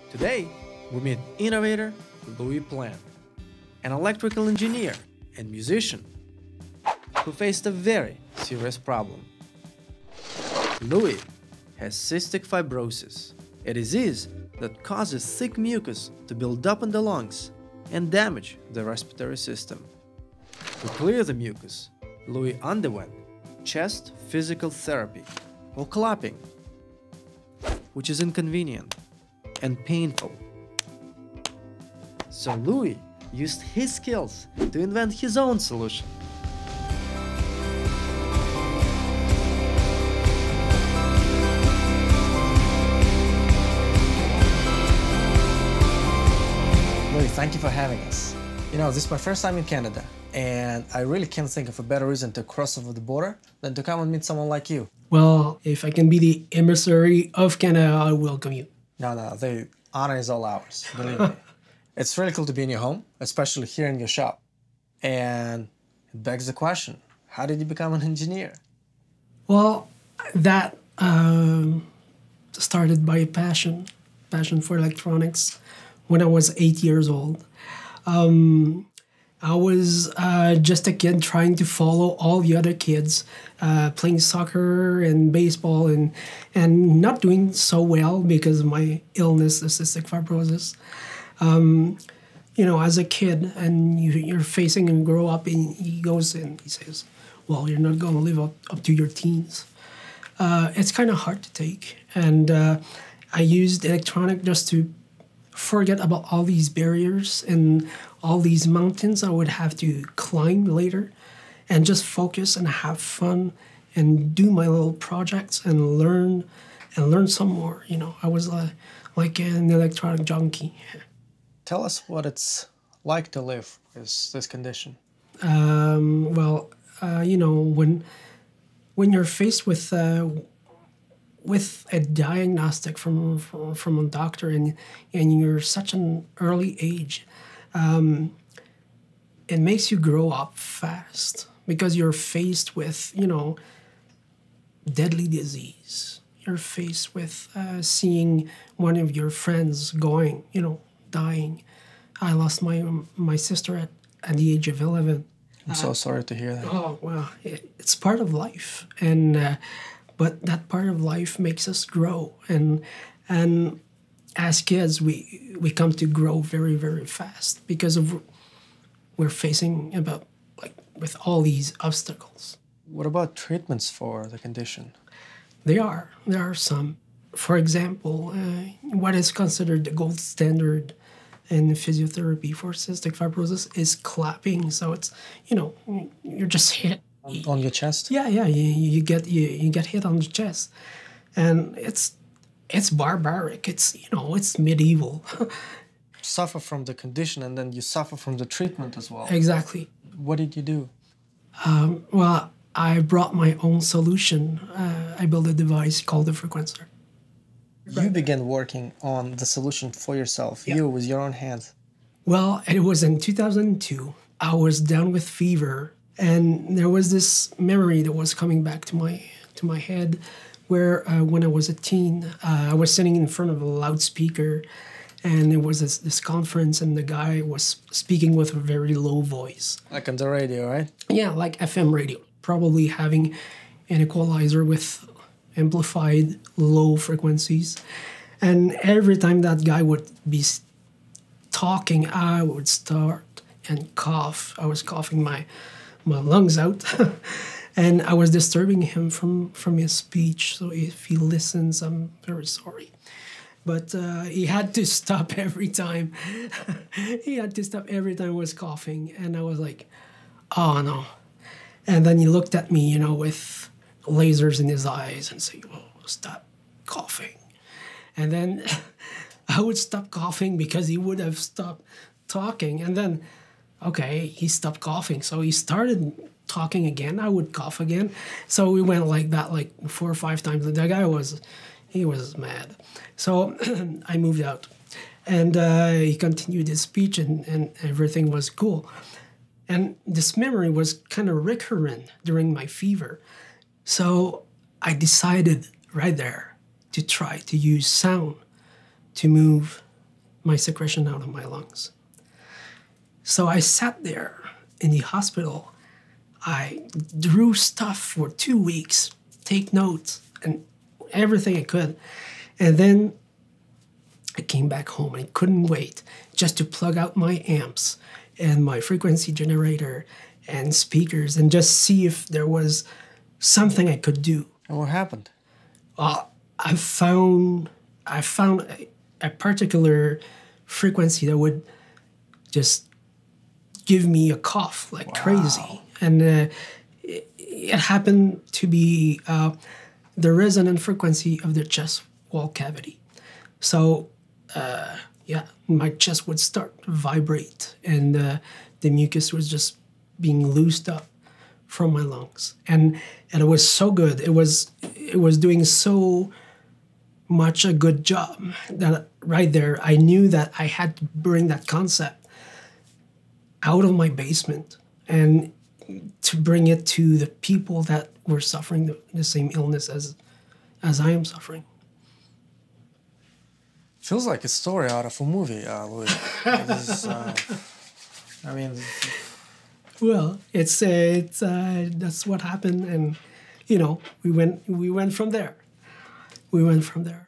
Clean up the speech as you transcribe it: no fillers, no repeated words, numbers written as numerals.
Today, we meet innovator Louis Plante, an electrical engineer and musician who faced a very serious problem. Louis has cystic fibrosis, a disease that causes thick mucus to build up in the lungs and damage the respiratory system. To clear the mucus, Louis underwent chest physical therapy or clapping, which is inconvenient and painful. So Louis used his skills to invent his own solution. Louis, thank you for having us. You know, this is my first time in Canada, and I really can't think of a better reason to cross over the border than to come and meet someone like you. Well, if I can be the emissary of Canada, I welcome you. No, the honor is all ours, believe me. It's really cool to be in your home, especially here in your shop. And it begs the question, how did you become an engineer? Well, that started by a passion for electronics when I was 8 years old. I was just a kid trying to follow all the other kids, playing soccer and baseball and not doing so well because of my illness, the cystic fibrosis. You know, as a kid, and you're facing and grow up, and he goes and he says, well, you're not going to live up to your teens. It's kind of hard to take. And I used electronic just to forget about all these barriers and all these mountains I would have to climb later, and just focus and have fun and do my little projects and learn some more. You know, I was like an electronic junkie. Tell us what it's like to live with this condition. Well, you know, when you're faced with a diagnostic from a doctor and you're such an early age, it makes you grow up fast because you're faced with, you know, deadly disease. You're faced with seeing one of your friends going, you know, dying. I lost my sister at the age of 11. I'm so sorry to hear that. Oh, well, it's part of life. And but that part of life makes us grow. And as kids, we come to grow very, very fast because we're facing about, like, with all these obstacles. What about treatments for the condition? There are some. For example, what is considered the gold standard in physiotherapy for cystic fibrosis is clapping. So it's, you know, you're just hit. On your chest? Yeah, you get hit on the chest. And it's barbaric. It's, you know, it's medieval. Suffer from the condition and then you suffer from the treatment as well. Exactly. What did you do? Well, I brought my own solution. I built a device called the frequencer. You began working on the solution for yourself, you with your own hands. Well, it was in 2002. I was down with fever, and there was this memory that was coming back to my head where when I was a teen, I was sitting in front of a loudspeaker, and there was this conference, and the guy was speaking with a very low voice. Like on the radio, right? Yeah, like FM radio, probably having an equalizer with amplified low frequencies. And every time that guy would be talking, I would start and cough. I was coughing my lungs out. And I was disturbing him from his speech. So if he listens, I'm very sorry. But he had to stop every time. He had to stop every time I was coughing. And I was like, oh no. And then he looked at me, you know, with lasers in his eyes and say, oh, stop coughing. And then I would stop coughing because he would have stopped talking. And then, okay, he stopped coughing. So he started talking again. I would cough again. So we went like that, like 4 or 5 times. And that guy was mad. So I moved out. And he continued his speech and everything was cool. And this memory was kind of recurrent during my fever. So I decided right there to try to use sound to move my secretion out of my lungs. So I sat there in the hospital. I drew stuff for 2 weeks, take notes, and everything I could. And then I came back home. I couldn't wait just to plug out my amps and my frequency generator and speakers and just see if there was something I could do. And what happened? I found a particular frequency that would just give me a cough like crazy. And it happened to be the resonant frequency of the chest wall cavity. So, my chest would start to vibrate, and the mucus was just being loosed up from my lungs. And it was so good. It was doing so much a good job that right there I knew that I had to bring that concept out of my basement and to bring it to the people that were suffering the same illness as I am suffering. Feels like a story out of a movie, Louis. I mean, well, it's that's what happened, and we went from there. We went from there.